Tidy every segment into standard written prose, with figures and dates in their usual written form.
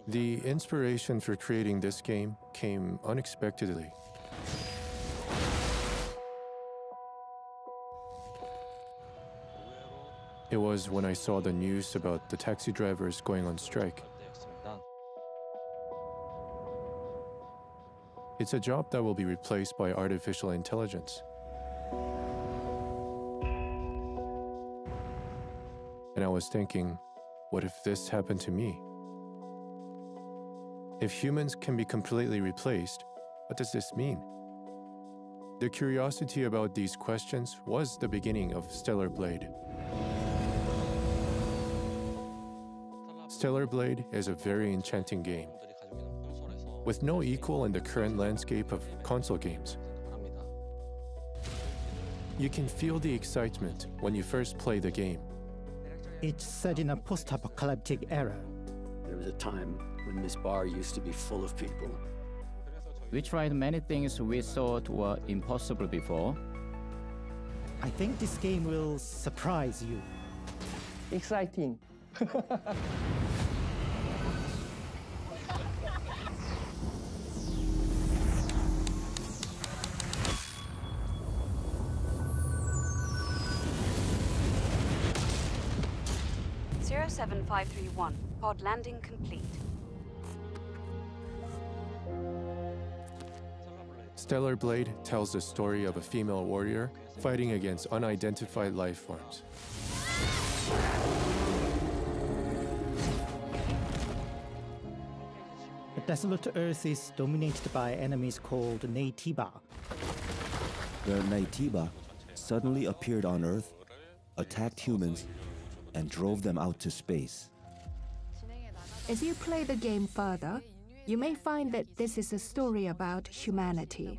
The inspiration for creating this game came unexpectedly. It was when I saw the news about the taxi drivers going on strike. It's a job that will be replaced by artificial intelligence. And I was thinking, what if this happened to me? If humans can be completely replaced, what does this mean? The curiosity about these questions was the beginning of Stellar Blade. Stellar Blade is a very enchanting game, with no equal in the current landscape of console games. You can feel the excitement when you first play the game. It's set in a post-apocalyptic era. There was a time when this bar used to be full of people. We tried many things we thought were impossible before. I think this game will surprise you. Exciting. 07531, pod landing complete. Stellar Blade tells the story of a female warrior fighting against unidentified life forms. The desolate Earth is dominated by enemies called Naytiba. The Naytiba suddenly appeared on Earth, attacked humans, and drove them out to space. As you play the game further, you may find that this is a story about humanity.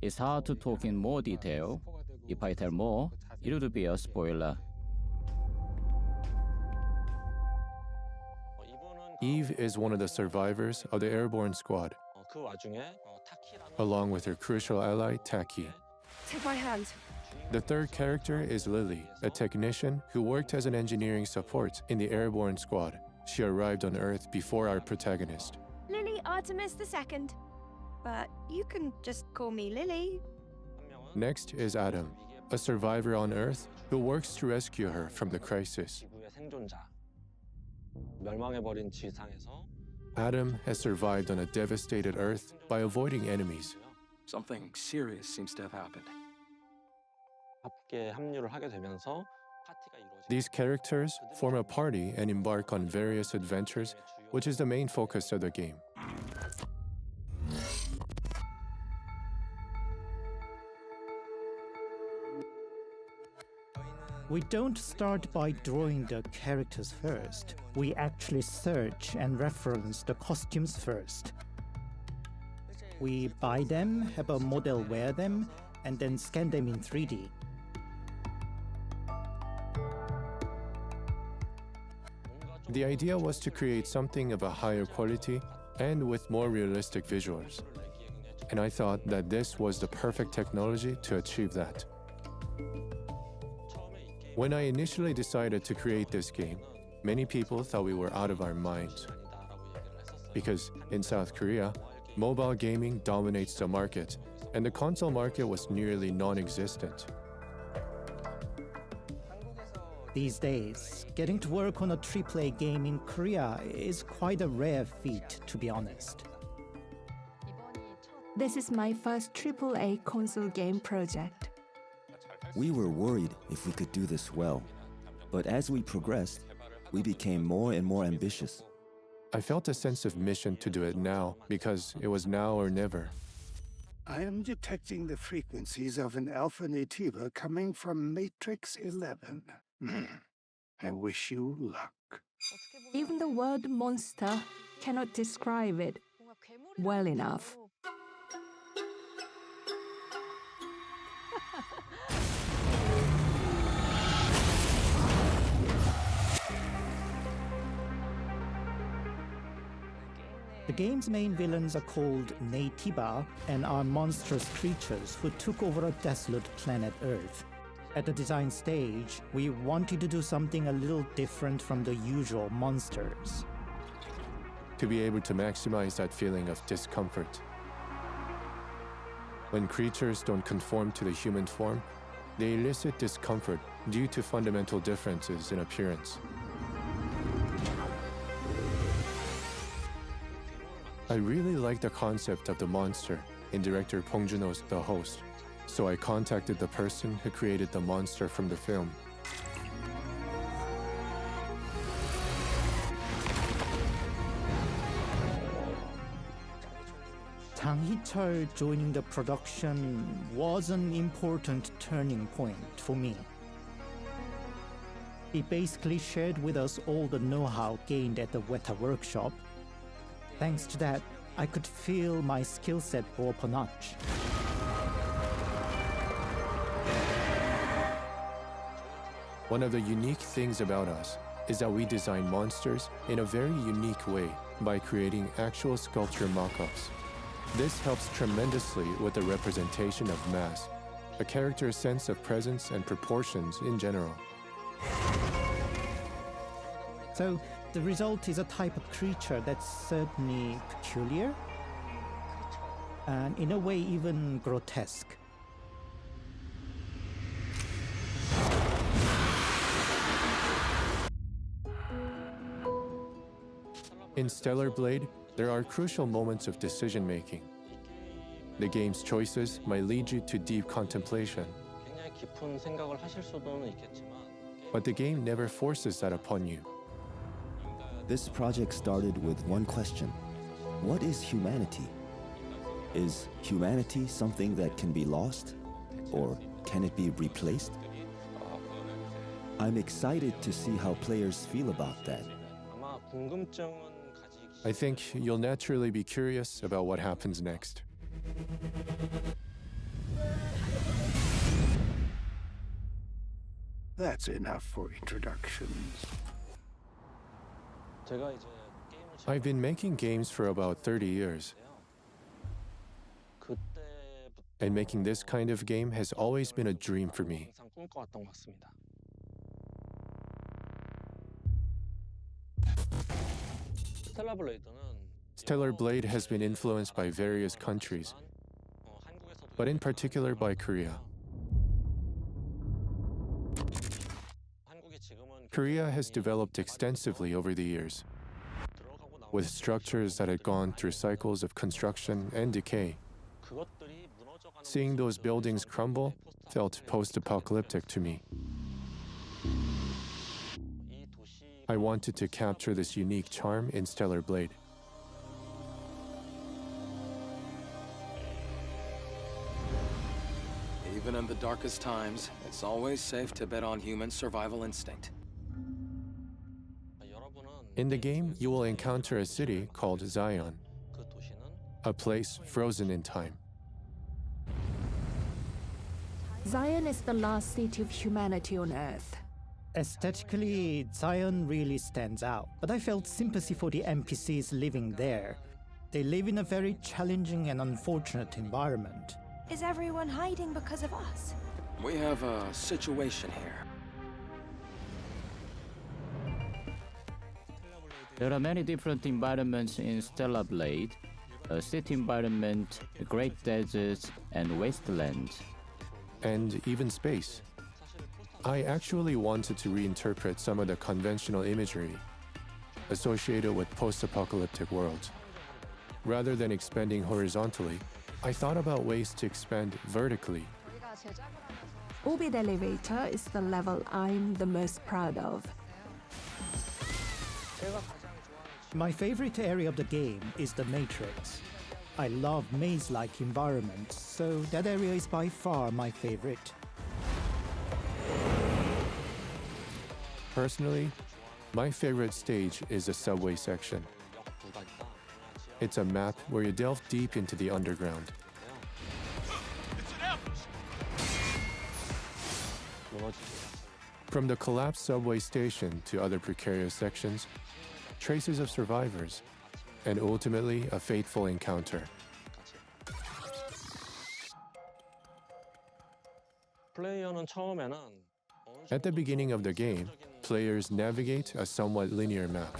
It's hard to talk in more detail. If I tell more, it would be a spoiler. Eve is one of the survivors of the airborne squad, along with her crucial ally, Taki. Take my hand. The third character is Lily, a technician who worked as an engineering support in the airborne squad. She arrived on Earth before our protagonist. Lily Artemis II. But you can just call me Lily. Next is Adam, a survivor on Earth who works to rescue her from the crisis. Adam has survived on a devastated Earth by avoiding enemies. Something serious seems to have happened. These characters form a party and embark on various adventures, which is the main focus of the game. We don't start by drawing the characters first. We actually search and reference the costumes first. We buy them, have a model wear them, and then scan them in 3D. The idea was to create something of a higher quality and with more realistic visuals. And I thought that this was the perfect technology to achieve that. When I initially decided to create this game, many people thought we were out of our minds. Because in South Korea, mobile gaming dominates the market, and the console market was nearly non-existent. These days, getting to work on a AAA game in Korea is quite a rare feat, to be honest. This is my first AAA console game project. We were worried if we could do this well, but as we progressed, we became more and more ambitious. I felt a sense of mission to do it now because it was now or never. I am detecting the frequencies of an alpha Naytiba coming from Matrix 11. I wish you luck. Even the word monster cannot describe it well enough. The game's main villains are called Naytiba and are monstrous creatures who took over a desolate planet Earth. At the design stage, we wanted to do something a little different from the usual monsters. to be able to maximize that feeling of discomfort. When creatures don't conform to the human form, they elicit discomfort due to fundamental differences in appearance. I really like the concept of the monster in director Bong Joon-ho's The Host, so I contacted the person who created the monster from the film. Kang Hee-chul joining the production was an important turning point for me. He basically shared with us all the know-how gained at the Weta workshop. Thanks to that, I could feel my skill set go up a notch. One of the unique things about us is that we design monsters in a very unique way by creating actual sculpture mock-ups. This helps tremendously with the representation of mass, a character's sense of presence and proportions in general. So the result is a type of creature that's certainly peculiar, and in a way even grotesque. In Stellar Blade, there are crucial moments of decision-making. The game's choices might lead you to deep contemplation, but the game never forces that upon you. This project started with one question: what is humanity? Is humanity something that can be lost? Or can it be replaced? I'm excited to see how players feel about that. I think you'll naturally be curious about what happens next. That's enough for introductions. I've been making games for about 30 years. And making this kind of game has always been a dream for me. Stellar Blade has been influenced by various countries, but in particular by Korea. Korea has developed extensively over the years, with structures that had gone through cycles of construction and decay. Seeing those buildings crumble felt post-apocalyptic to me. I wanted to capture this unique charm in Stellar Blade. Even in the darkest times, it's always safe to bet on human survival instinct. In the game, you will encounter a city called Zion, a place frozen in time. Zion is the last city of humanity on Earth. Aesthetically, Zion really stands out, but I felt sympathy for the NPCs living there. They live in a very challenging and unfortunate environment. Is everyone hiding because of us? We have a situation here. There are many different environments in Stellar Blade: a city environment, great deserts, and wastelands. And even space. I actually wanted to reinterpret some of the conventional imagery associated with post-apocalyptic worlds. Rather than expanding horizontally, I thought about ways to expand vertically. Orbit Elevator is the level I'm the most proud of. My favorite area of the game is the Matrix. I love maze-like environments, so that area is by far my favorite. Personally, my favorite stage is the subway section. It's a map where you delve deep into the underground. From the collapsed subway station to other precarious sections, traces of survivors, and ultimately a fateful encounter. At the beginning of the game, players navigate a somewhat linear map.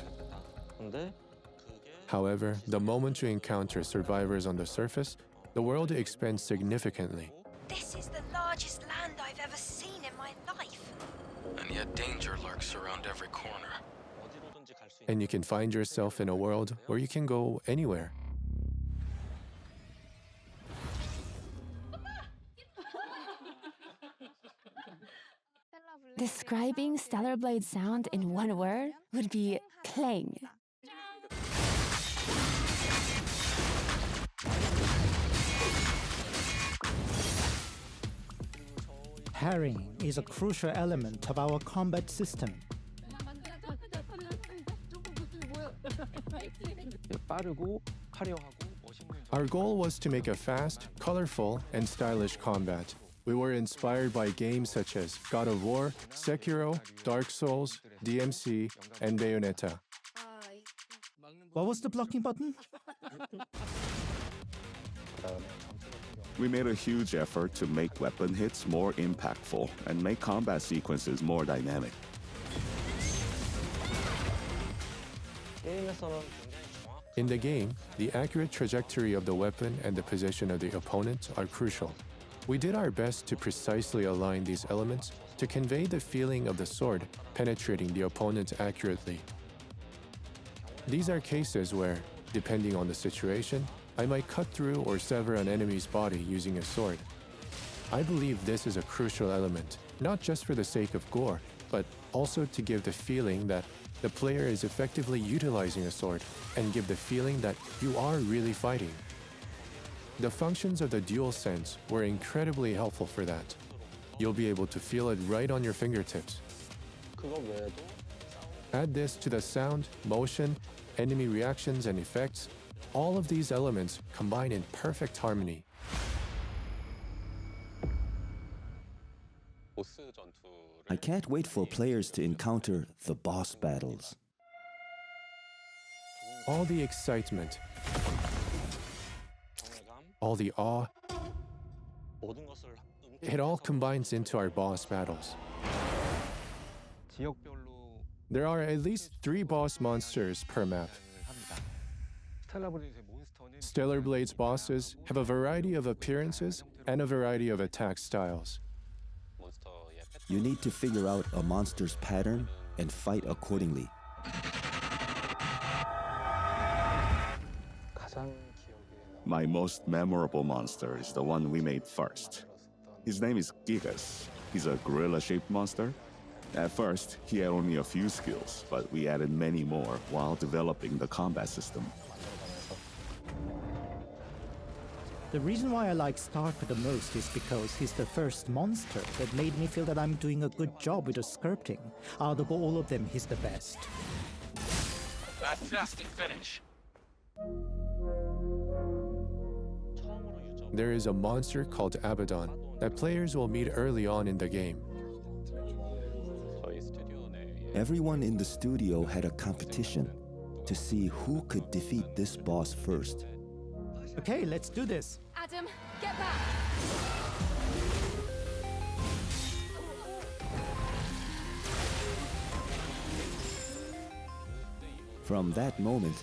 However, the moment you encounter survivors on the surface, the world expands significantly. This is the largest land I've ever seen in my life. And yet danger lurks around every corner. And you can find yourself in a world where you can go anywhere. Describing Stellar Blade's sound in one word would be clang. Parrying is a crucial element of our combat system. Our goal was to make a fast, colorful, and stylish combat. We were inspired by games such as God of War, Sekiro, Dark Souls, DMC, and Bayonetta. What was the blocking button? We made a huge effort to make weapon hits more impactful and make combat sequences more dynamic. In the game, the accurate trajectory of the weapon and the position of the opponent are crucial. We did our best to precisely align these elements to convey the feeling of the sword penetrating the opponent accurately. These are cases where, depending on the situation, I might cut through or sever an enemy's body using a sword. I believe this is a crucial element, not just for the sake of gore, but also to give the feeling that the player is effectively utilizing a sword and give the feeling that you are really fighting. The functions of the DualSense were incredibly helpful for that. You'll be able to feel it right on your fingertips. Add this to the sound, motion, enemy reactions and effects. All of these elements combine in perfect harmony. I can't wait for players to encounter the boss battles. All the excitement, all the awe, it all combines into our boss battles. There are at least 3 boss monsters per map. Stellar Blade's bosses have a variety of appearances and a variety of attack styles. You need to figure out a monster's pattern and fight accordingly. My most memorable monster is the one we made first. His name is Gigas. He's a gorilla-shaped monster. At first, he had only a few skills, but we added many more while developing the combat system. The reason why I like Starker the most is because he's the first monster that made me feel that I'm doing a good job with the sculpting. Out of all of them, he's the best. Fantastic finish. There is a monster called Abaddon that players will meet early on in the game. Everyone in the studio had a competition to see who could defeat this boss first. Okay, let's do this. Adam, get back! From that moment,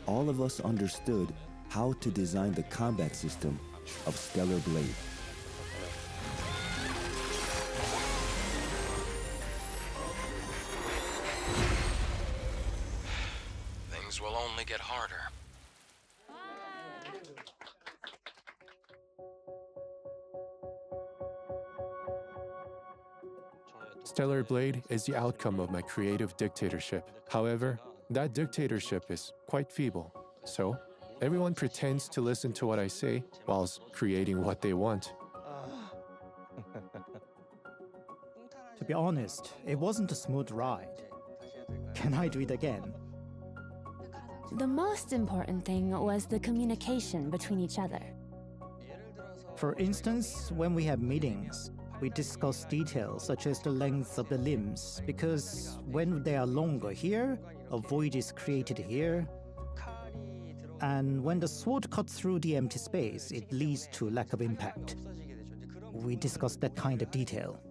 all of us understood how to design the combat system of Stellar Blade. Things will only get harder. Stellar Blade is the outcome of my creative dictatorship. However, that dictatorship is quite feeble, so everyone pretends to listen to what I say whilst creating what they want. To be honest, it wasn't a smooth ride. Can I do it again? The most important thing was the communication between each other. For instance, when we have meetings, we discuss details such as the length of the limbs, because when they are longer here, a void is created here, and when the sword cuts through the empty space, it leads to lack of impact. We discuss that kind of detail.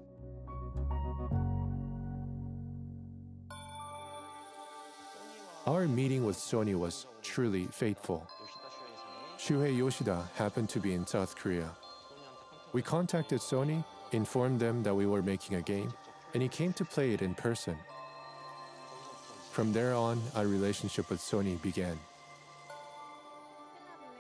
Our meeting with Sony was truly fateful. Shuhei Yoshida happened to be in South Korea. We contacted Sony, informed them that we were making a game, and he came to play it in person. From there on, our relationship with Sony began.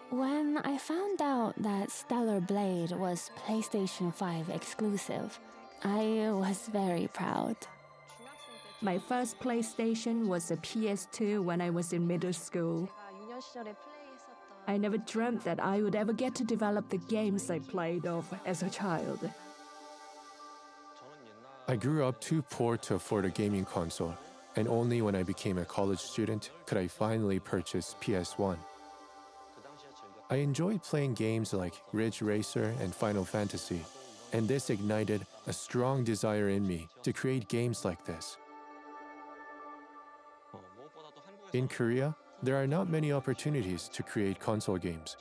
When I found out that Stellar Blade was PlayStation 5 exclusive, I was very proud. My first PlayStation was a PS2 when I was in middle school. I never dreamt that I would ever get to develop the games I played of as a child. I grew up too poor to afford a gaming console, and only when I became a college student could I finally purchase PS1. I enjoyed playing games like Ridge Racer and Final Fantasy, and this ignited a strong desire in me to create games like this. In Korea, there are not many opportunities to create console games,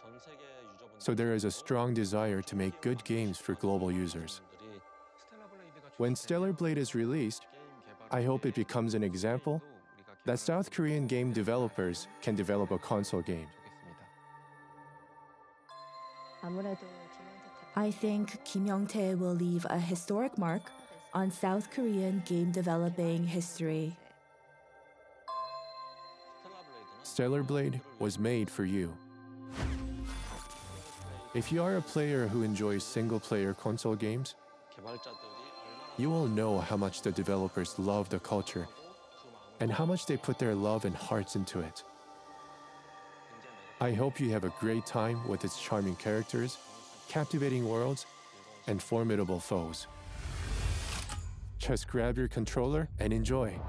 so there is a strong desire to make good games for global users. When Stellar Blade is released, I hope it becomes an example that South Korean game developers can develop a console game. I think Kim Young-tae will leave a historic mark on South Korean game developing history. Stellar Blade was made for you. If you are a player who enjoys single-player console games, you will know how much the developers love the culture and how much they put their love and hearts into it. I hope you have a great time with its charming characters, captivating worlds, and formidable foes. Just grab your controller and enjoy.